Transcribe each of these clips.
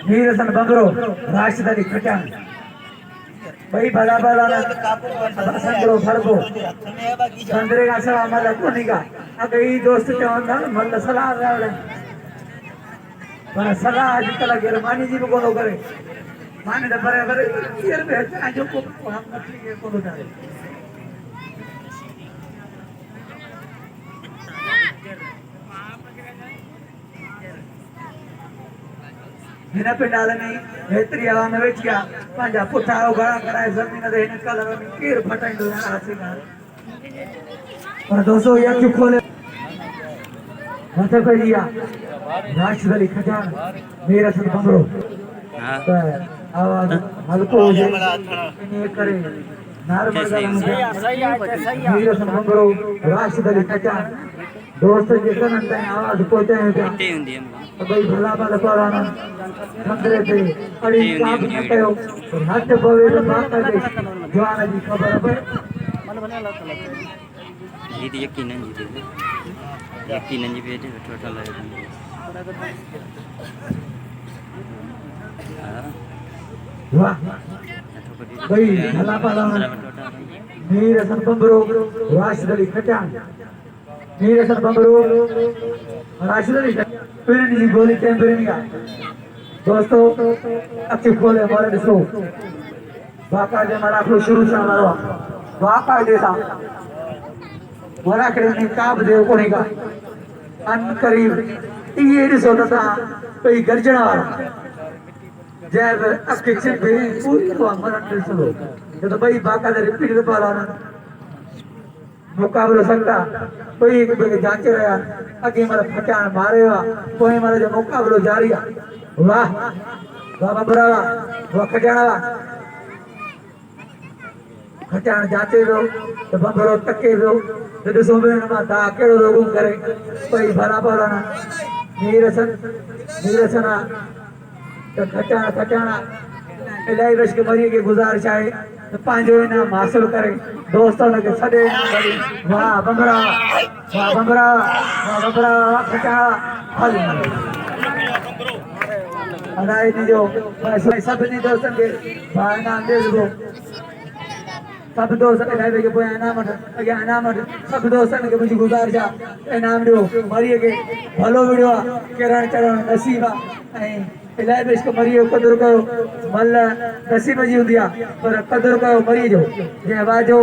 नीरसन बंगरो राष्ट्रधारी खटाण भाई भला भला संदरो फरको संदरे का सब आम्हाला कोणी का अगई दोस्त चवंदा मला सलाह रावले पण सलाह आज तला गेर मानी जी को करे माने द बराबर येर में जो को हम नकली के को डाले हिन पे डालनी हेतरी हवा में बैठ गया पंजा पुठा उघाड़ा कराए जमीन दे हिन कलर में कीर फटाइंदो हाथी का पर दोस्तों ये क्यों खोले मथे पे दिया राष्ट्रधारी खजान मेरा सन बंगरो आवाज हल्को हो जाए इन्हें करे नॉर्मल मेरा सन बंगरो राष्ट्रधारी खजान दोस्त जिसन अंत आवाज पहुंचाए क्या भाई भला भला पराना खतरे थे अड़ी काम न कयो हाथ पवे तो माता दे जवान जी खबर है ये यकीनन जी बेटे टोटल वाह भाई भला पराना मेरा सन बंगरो राष्ट्रधारी खजान मेरे सर बंगरो राष्ट्रधारी पेरनी जी गोली टेम्परेनी का दोस्तों अच्छे खोले हमारे दिसो बाका जे हमारा आपको शुरू से हमारा बाका देता हमारा करेंगे काब देव को नहीं का अन करीब ये दिसो था कोई गर्जना वाला जब आपके चेक भी पूरी तो हमारा दिसो तो भाई बाका दे रिपीट कर पाला ना मुकाबलो सकता कोई एक बगे जांचे रहा अगे मारा फटाण मारेवा कोई मारा जो मुकाबलो जारी वाह बाबा बरावा वाह खटाण जाते रो तो बंगरो टके रो तो सोबेन मा दा केड़ो रोगो करे कोई बराबर ना नीरसना तो खटाणा इलाही रश के मरी के गुजारिश है तो पांचो इनाम हासिल करे दोस्तों ने सदे वाह बंगरा खटाणा हल अदाई दी जो सब नहीं दोस्तों के भाई नाम दे दो सब दोस्तों ने लाइव के पोया इनाम सब दोस्तों ने मुझे गुजारिशा इनाम दो मरी के भलो वीडियो किरण चरण नसीबा इलाही बेश को मरी कदर कयो मल नसीब जी हुंदिया पर कदर कयो मरी जो जे वाजो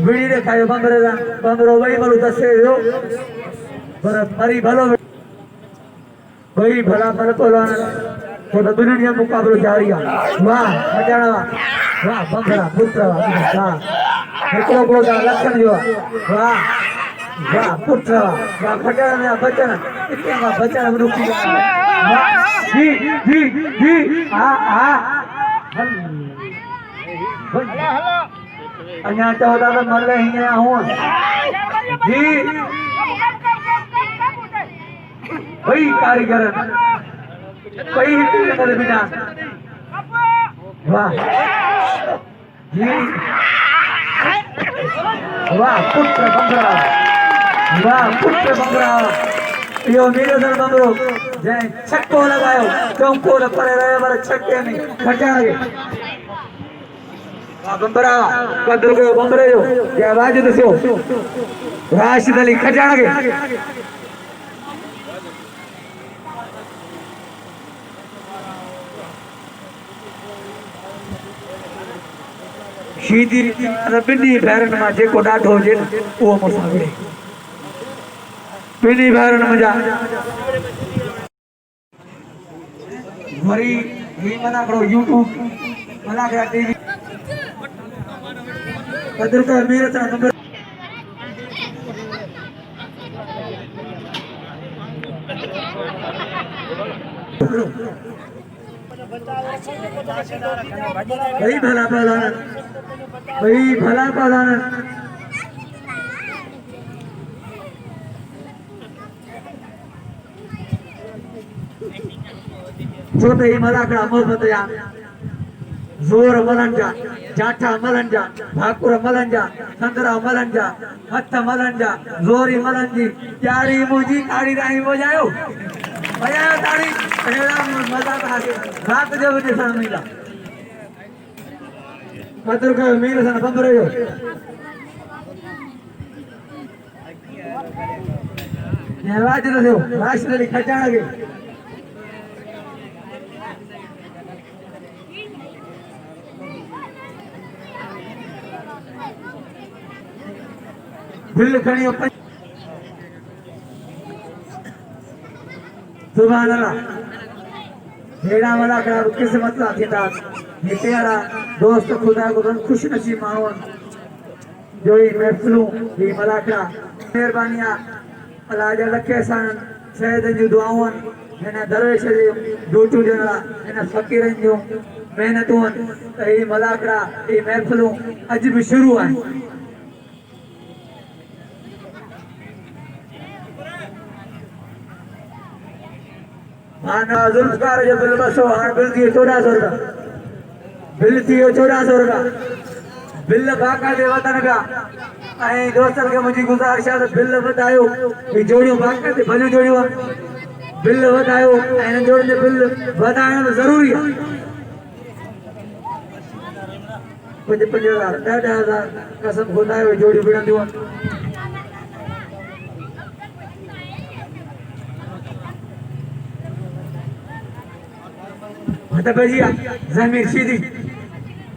विड़ी रे खायो बंगरो वही मलू दसे हो पर मरी भलो वही भला भला बोला तो दुनिया मुकाबलो जारी है वाह खजाना वाह बंगरा पुत्र वाह एकलो को लक्षण जो वाह वाह पुत्र वाह खजाना बचन इतना बचन रुकी वाह जी अञा चौदह तो मल ही हूँ जी वही कारीगर वही मल बिना वाह जी वाह पुत्र बंगरा यो मेरे दर बंगरो जय छक्को लगायो चौको न पड़े रहे पर छक्के नहीं खटाए बंगरा कदर को बंगरे जो जय आवाज दसो राष्ट्रधारी खटाण के सीधी बिन्नी भैरन में जेको डाढो हुजे वो मूंसां विड़े बिन्नी भैरन मजा वरी ही मना करो यूट्यूब मना करा टीवी कदर का मेरे तरह नंबर भाई भला पालाना जो तो ही मलाकड़ा मोहब्बत या जोर मलन जा जाठा मलन जा भाकुर मलन जा संदरा मलन जा हथ मलन जा जोरी मलन जी प्यारी मुझी काड़ी राही हो जायो भैया ताड़ी पहला मजा था के रात जब दिसण मिला पत्र का मीर सन बंबर यो नेवाज रहो राष्ट्रली खजाना के बिल खणी अपन सुभान अल्लाह हेड़ा वाला का किस्मत ला थीता ये तेरा दोस्त खुदा को खुश नसीब मावन जो ही महफिलों ये मलाका मेहरबानियां अल्लाह जा लखे सान शहद जो दुआवन है दरवेश जो डोटू जणा है फकीरन जो मेहनतों ये मलाका ये महफिलों अज भी शुरू है आना जुल्फकार जो बिल बसो हां बिल दिए 1400 रुपया बिल दिए 1400 रुपया बिल बाका दे वतन का ऐं दोस्तन के मुझी गुजारिश है बिल वधायो ये जोड़ियों बाका दे भलियो जोड़ियो बिल वधायो ऐं जोड़न दे बिल वधाइण जरूरी है कुछ 5000 10,000 कसम खुदा है जोड़ी बिड़ंदियो हता भजिया जमीर सीधी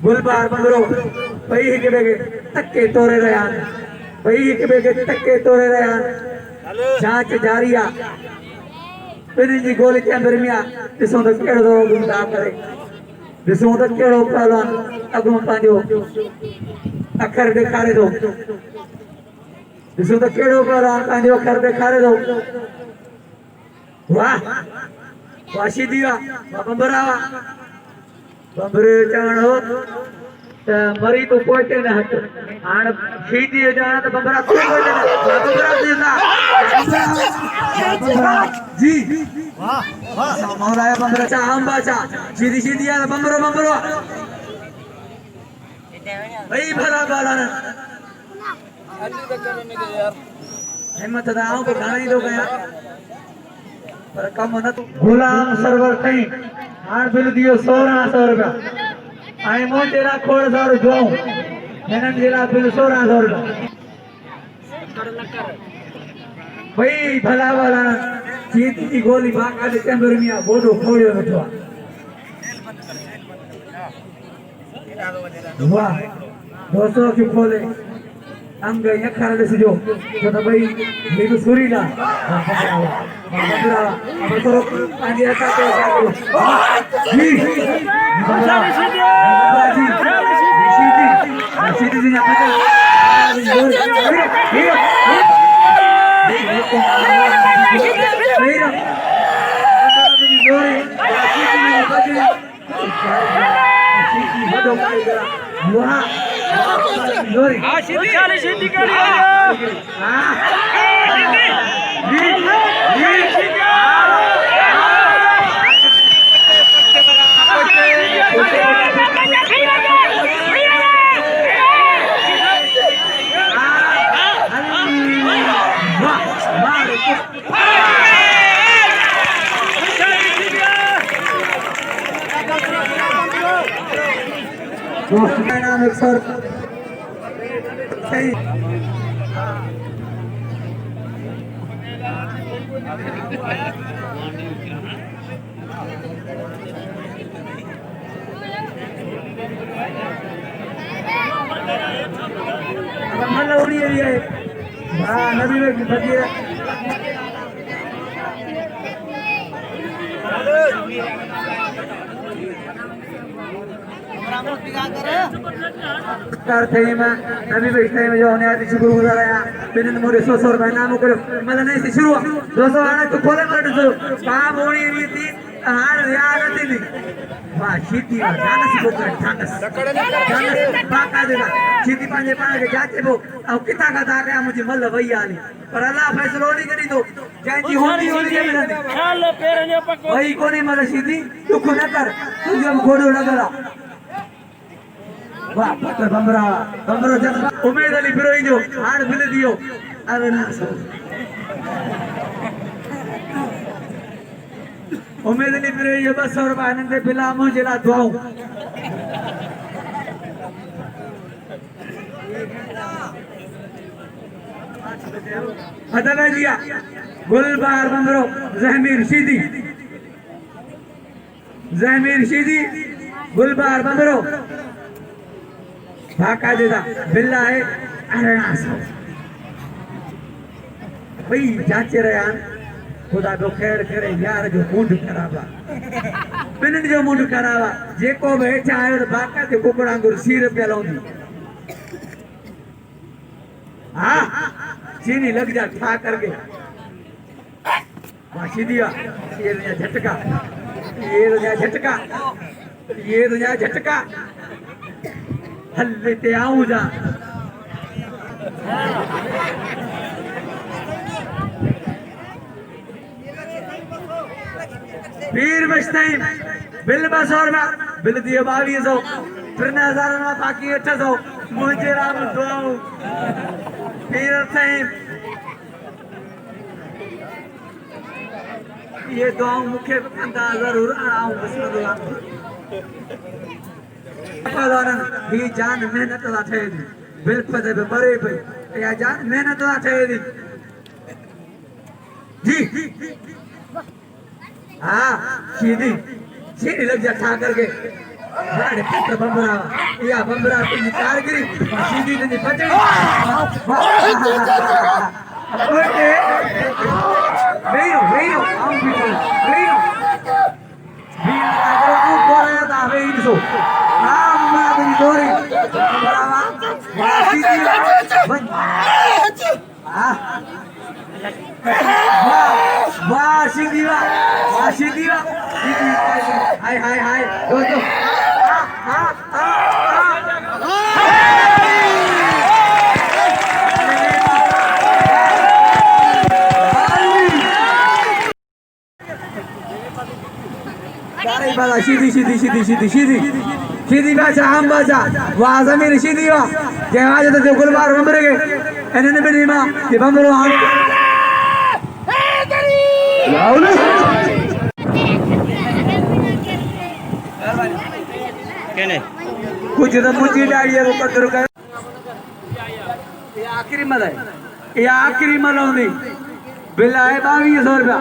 गुलबार बंगरो भई के बेगे तक्के तोरे रहा भई के बेगे तक्के तोरे रहा जांच जारिया फिर जी गोली चैम्बर मिया दिसो त केड़ो गुंडा करे दिसो त केड़ो पहलवान अगो पांजो अखर दिखारे दो दिसो त केड़ो पहलवान पांजो अखर दिखारे दो वाह वाशी दिया बंबरावा बंबरे चवण हो त मरी तो पोटे न हट हाण सीधी जाना त बंबरा तो पोटे न बंबरा देता जी वाह वाह मौलाया बंबरा चा हम बाचा सीधी सीधी आ बंबरो बंबरो भाई भला बाला न हिम्मत दाओ को गाना ही दो यार पर कम न गुलाम सरवर कहीं हां बिल दियो 1600 रुपया आई मो तेरा खोड़ सार जोऊ हेनन जेला बिल 1600 रुपया भाई भला वाला जीत की गोली बाका दे चैम्बर मिया बोडो खोड़ियो नथो वाह दोस्तों की खोले अंग ये खर दिसजो तो त भाई ये तो सुरीला बंदरा अब करो पांजी हटा के जी सीधी जी पता सीधी करी नाम एक सर सही मतलब उड़ी है हाँ नबी में फकीर करते ही मैं नबी बैठने में जो होने आती शुक्र गुजार आया बिन मोरे 100 रुपए नाम करो मतलब नहीं शुरू 200 आना तो खोले मत शुरू काम होनी नहीं थी हार याद आती नहीं वाह सीधी जानस को जानस बाका देगा सीधी पांजे पांजे के जाते वो अब कितना का दाग है मुझे मल्ल भैया ने पर अल्लाह फैसला नहीं करी तो जैसी होनी होनी है मिलने हेलो पेरने पको वही कोनी मतलब सीधी तू खुद कर तुझे हम घोड़ो न करा वाह पत्थर बंबरा बंबरो जब उम्मीद अली फिरोई जो हाड़ मिल दियो अरे ना उम्मीद नहीं फिर ये बस और आनंद बिला मुझे ला दुआऊं अदब दिया गुलबार बंदरो जहमीर शीदी गुलबार बंदरो भाका देदा बिल्ला है अरणा भाई जांचे रहा खुदा तो खैर करे यार जो मुंड खराबा बिनन जो मुंड खराबा जेको वेठा आयो तो बाका ते कुकड़ा अंगुर सीर पे लाउंदी हां चीनी लग जा ठा करके वाशी दिया ये झटका हल्ले ते आऊं जा पीर बस्ताइन बिल बस और बिल दिए 2200 फिर 1000 ना बाकी 800 मुझे राम दुआऊं पीर साईं ये दुआऊं मुखे अंदा जरूर आऊं बिस्मिल्लाह पालन ही जान मेहनत ला थे बिल पदे पे मरे पे या जान मेहनत ला थे जी हाँ सीधी लग जा ठा करके बड़े पुत्र बंबरावा या बंबरा की कारगिरी सीधी नहीं पचड़ी ओके वेयो आऊं भी वेयो अगर आऊं बोला था वेयो सो हाँ बंबरा की दोरी बंबरावा सीधी बन हाँ वाह सीधी हाय दोस्तों सीधी बाजा हम बाजा वाह जमीर सीधी वाह क्या आज तो गुलबार बंबरे के इन्होंने भी नहीं मां कि बंबरो हम कहने कुछ तो मुझे डालिए वो कदर कर ये आखिरी मल होनी बिल है 2200 रुपया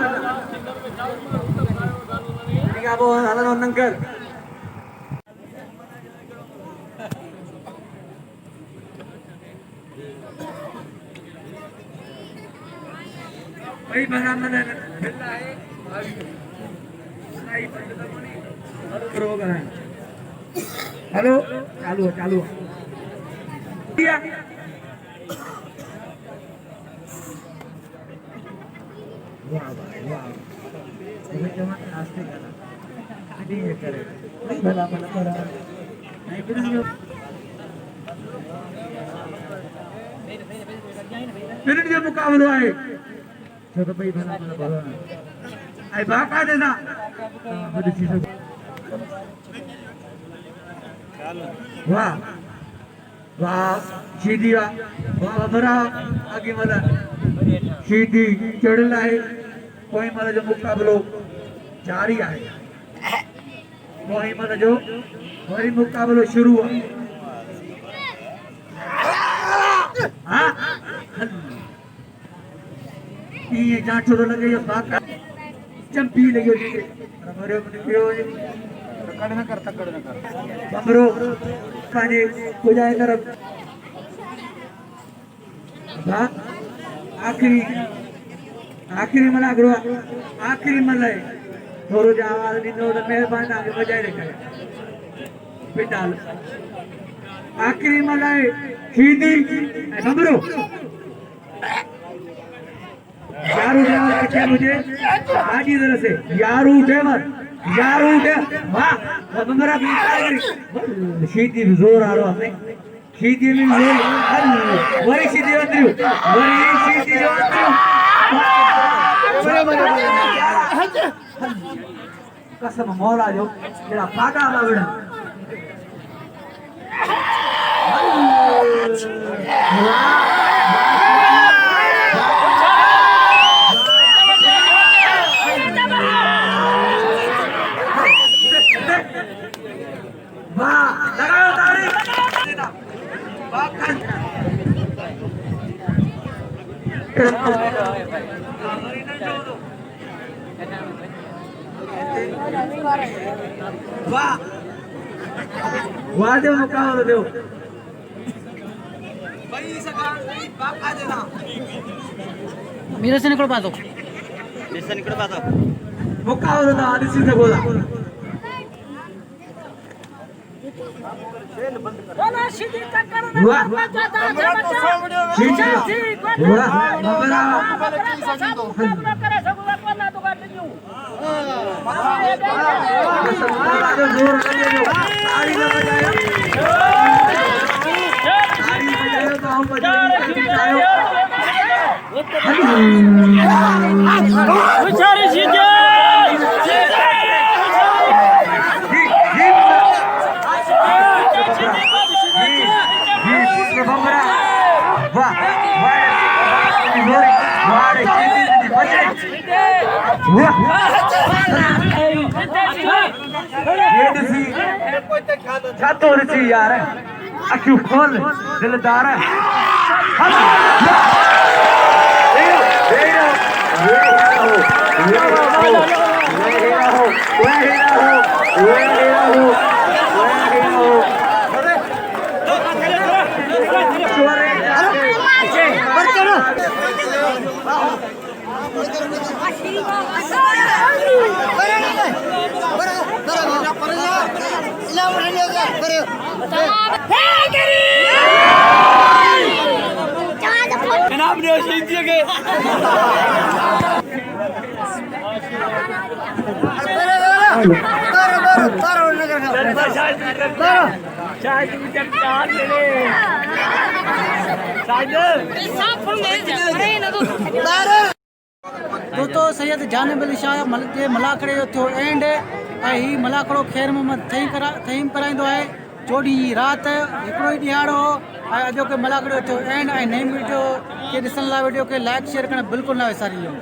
ठीक है वो हालन नंकर भाई बना बिल है हेलो चालू दिया वाह ये जमा आस्ते करा नहीं ये करे नहीं भला करा नहीं फिर मिनट जो मुकाबला है तो भाई भला आई बाका देना बड़ी चीज वाह सीधी वाह बरा आगे मला सीधी चढ़ला है कोई मला जो मुकाबलो जारी है कोई मला जो वरी मुकाबलो शुरू है हाँ ये जांचो तो लगे ये बाका चंपी लगे हमारे कड़ न कर बंबरो काने हो जाए तरफ आखिरी मला ग्रो आखिरी मला थोरो आवाज ॾिनो त महिरबानी तव्हांखे बजाए रखाए पिटाल आखिरी मला सीधी ऐं बंबरो यारू ड्राइवर किथे मुझे गाड़ी तरह से यारू ड्राइवर वाह बंबरा भी सीधी जोर आ रहा है सीधी में जोर वरी सीधी अंदरू वरी सीधी जो अंदरू कसम मौला जो जेड़ा फाटा बावड़ा लगाओ ताली वाह वाह दे मुकाबला दो भाई सका बाका देना मेरे से निकल पातो Listen ikut apa tuh? मुकाबला दा आदिसी से बोला वाह वाह मबरा जोर ताली ना बजायो ताली बजायो तो हम बजायो बेचारे जीते यार अक्यू खोल दिलदार दोस्तों सैयद जानिब अली शाह जे मलाखड़े जो थियो एंड ऐं ही मलाखड़ो ख़ैर मोहम्मद तहीम कराईंदो आहे चोॾहीं राति हिकिड़ो ई ॾियारो ऐं अॼोके मलाखड़े जो थियो एंड ऐं नई वीडियो खे ॾिसण लाइ वीडियो खे लाइक शेयर करणु बिल्कुलु न विसारिजो।